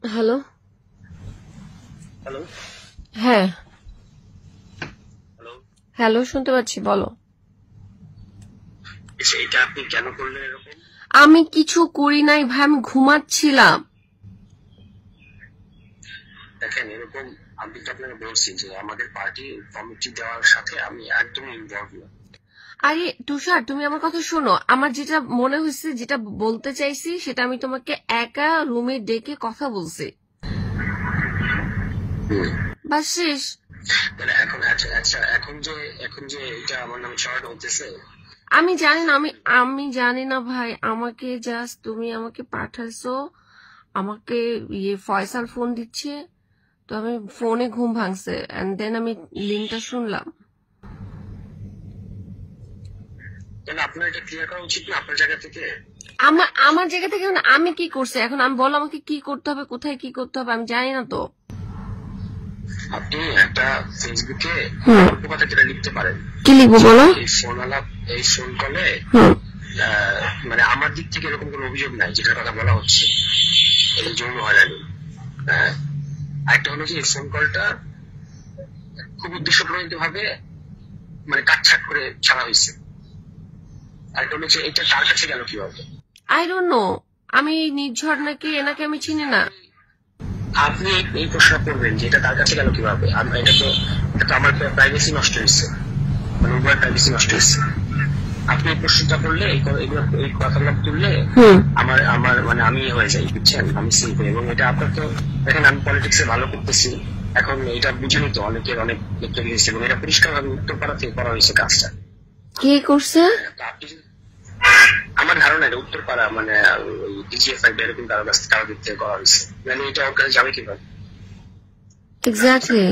Hello. Hello হ্যাঁ, hello hello, শুনতে পাচ্ছি, বলো। এটা আপনি কেন করলেন এরকম? আমি কিছু করি নাই ভাই, আমি ঘুমাচ্ছিলাম। দেখেন এরকম আমি তো আপনাকে বলছি যে আমাদের পার্টি কমিটি দেওয়ার সাথে আমি একদমই ইনভলভ না। আরে তুষার, তুমি আমার কথা শোনো। আমার যেটা মনে হয়েছে, যেটা বলতে চাইছি, সেটা আমি তোমাকে একা রুমে ডেকে কথা বলছি, বাস শেষ। তাহলে এখন আচ্ছা আচ্ছা এখন যে এটা আমার নামে চড়ানো হতেছে। আমি জানি না, আমি জানি না ভাই। আমাকে জাস্ট তুমি আমাকে পাঠাইছো, আমাকে ফয়সাল ফোন দিচ্ছে, তো আমি ফোনে ঘুম ভাঙছে, এন্ড দেন আমি লিঙ্কটা শুনলাম। তাহলে আপনার এটা ক্লিয়ার করা উচিত না আপনার জায়গা থেকে। আমার জায়গা থেকে আমি কি করছি এখন? আমি বলো আমাকে কি করতে হবে, কোথায় কি করতে হবে, আমি জানি না তো। আপনি একটা ফেসবুকে অল্প কথা যেটা লিখতে পারেন। কি লিখবো বলো? এই ফোন কলে মানে আমার দিক থেকে এরকম কোনো অভিযোগ নাই যেটার কথা বলা হচ্ছে, এই যৌন হয়রানি। আরেকটা হলো যে এই ফোন কলটা খুব উদ্দেশ্যপ্রণোদিত ভাবে মানে কাটছাট করে ছাড়া হয়েছে। আরেকটা হলো যে এটা তার কাছে গেল কিভাবে? I don't know. আমি নির্ঝর নাকি এনাকে আমি চিনি না। আপনি এই প্রশ্ন করবেন যে এটা তার কাছে গেল কিভাবে? এটা তো আমার প্রাইভেসি নষ্ট হয়েছে, মানে উভয় প্রাইভেসি নষ্ট হয়েছে। আপনি এই প্রশ্নটা করলে এই কথাগুলো তুললে আমার আমার মানে আমি হয়ে যাই, বুঝছেন? আমি সেভ হই। এবং এটা আপনার তো দেখেন আমি পলিটিক্সে ভালো করতেছি এখন, এটা বুঝেনি তো অনেকের অনেক লেকচার দিয়েছে এবং এটা পরিষ্কার ভাবে উত্তরপাড়া থেকে করা হয়েছে কাজটা। কে করছে? আমার ধারণা এটা উত্তরপাড়া মানে ডিজিএফআই এরকম কারো দিক থেকে করা হয়েছে। মানে এটা ওর কাছে যাবে কিভাবে? এক্স্যাক্টলি।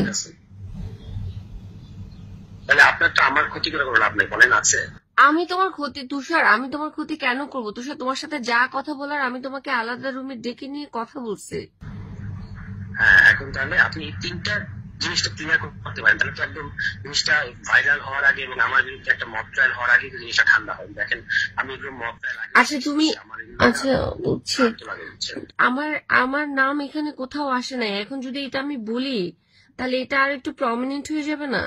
তাহলে আপনার তো আমার ক্ষতি করে কোনো লাভ নেই, বলেন আছে? আমি তোমার ক্ষতি তুষার, আমি তোমার ক্ষতি কেন করবো তুষার? তোমার সাথে যা কথা বলার আমি তোমাকে আলাদা রুমে ডেকে নিয়ে কথা বলছি। হ্যাঁ, এখন তাহলে আপনি তিনটা জিনিসটা ক্লিয়ার করতে পারেন, তাহলে তো একদম জিনিসটা ভাইরাল হওয়ার আগে এবং আমার বিরুদ্ধে একটা মক ট্রায়াল হওয়ার আগে জিনিসটা ঠান্ডা হয়। দেখেন আমি এগুলো মক ট্রায়াল আগে। আচ্ছা তুমি, আচ্ছা বুঝছি, আমার নাম এখানে কোথাও আসে নাই। এখন যদি এটা আমি বলি তাহলে এটা আর একটু প্রমিনেন্ট হয়ে যাবে না?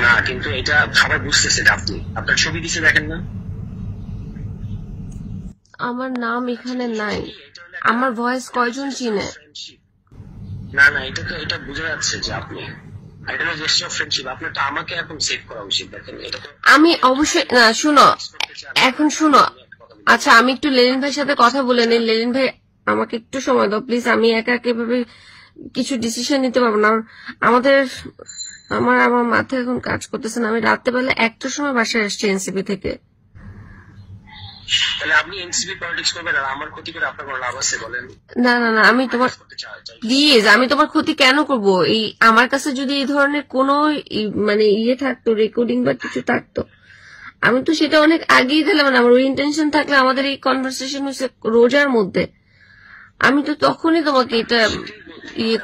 না, কিন্তু এটা সবাই বুঝতেছে যে আপনি আপনার ছবি দিছে, দেখেন না? আমার নাম এখানে নাই। আমার ভয়েস কয়জন চিনে? না না, এটা বোঝা যাচ্ছে যে আপনি, এটা হলো জেস্টার অফ ফ্রেন্ডশিপ। আপনার তো আমাকে এখন সেভ করা উচিত। দেখেন এটা তো আমি অবশ্যই না, শুনো এখন শুনো। আচ্ছা আমি একটু লেলিন ভাইয়ের সাথে কথা বলে নিই। লেলিন ভাই আমাকে একটু সময় দাও প্লিজ। আমি একা এভাবে কিছু ডিসিশন নিতে পারবো না। আমাদের আমার মাথায় এখন কাজ করতেছে না। আমি রাত্রেবেলা একটার সময় বাসায় আসছি এনসিপি থেকে। তাহলে আপনি এনসিপি পলিটিক্স করবেন আর আমার ক্ষতি করে আপনার কোনো লাভ আছে বলেন? না না না, আমি তোমার প্লিজ, আমি তোমার ক্ষতি কেন করব? এই আমার কাছে যদি এই ধরনের কোনো মানে থাকতো, রেকর্ডিং বা কিছু থাকতো, আমি তো সেটা অনেক আগেই দিলাম। মানে আমার ওই ইন্টেনশন থাকলে আমাদের এই কনভারসেশন হয়েছে রোজার মধ্যে, আমি তো তখনই তোমাকে এটা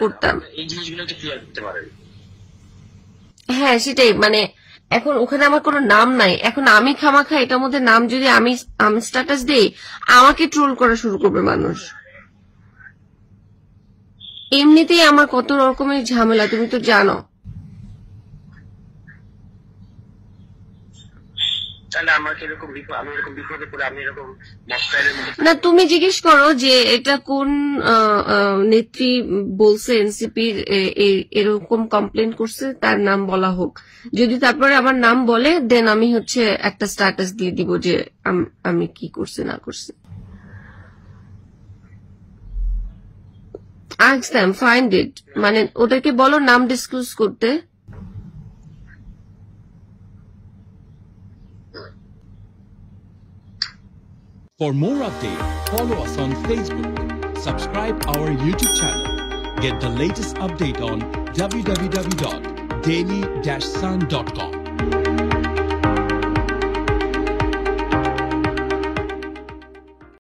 করতাম। এই জিনিসগুলো একটু ক্লিয়ার করতে পারেন। হ্যাঁ সেটাই, মানে এখন ওখানে আমার কোনো নাম নাই। এখন আমি খামাখা এটার মধ্যে নাম যদি আমি স্ট্যাটাস দেই, আমাকে ট্রোল করা শুরু করবে মানুষ। এমনিতেই আমার কত রকমের ঝামেলা তুমি তো জানো। না তুমি জিজ্ঞেস করো যে এটা কোন নেত্রী বলছে এনসিপির এরকম কমপ্লেন করছে, তার নাম বলা হোক। যদি তারপরে আমার নাম বলে দেন আমি একটা স্ট্যাটাস দিয়ে দিব যে আমি কি করছি না করছি। ask them, find it, মানে ওদেরকে বলো নাম ডিসক্লোজ করতে। For more updates, follow us on Facebook, subscribe our YouTube channel, get the latest update on www.daily-sun.com.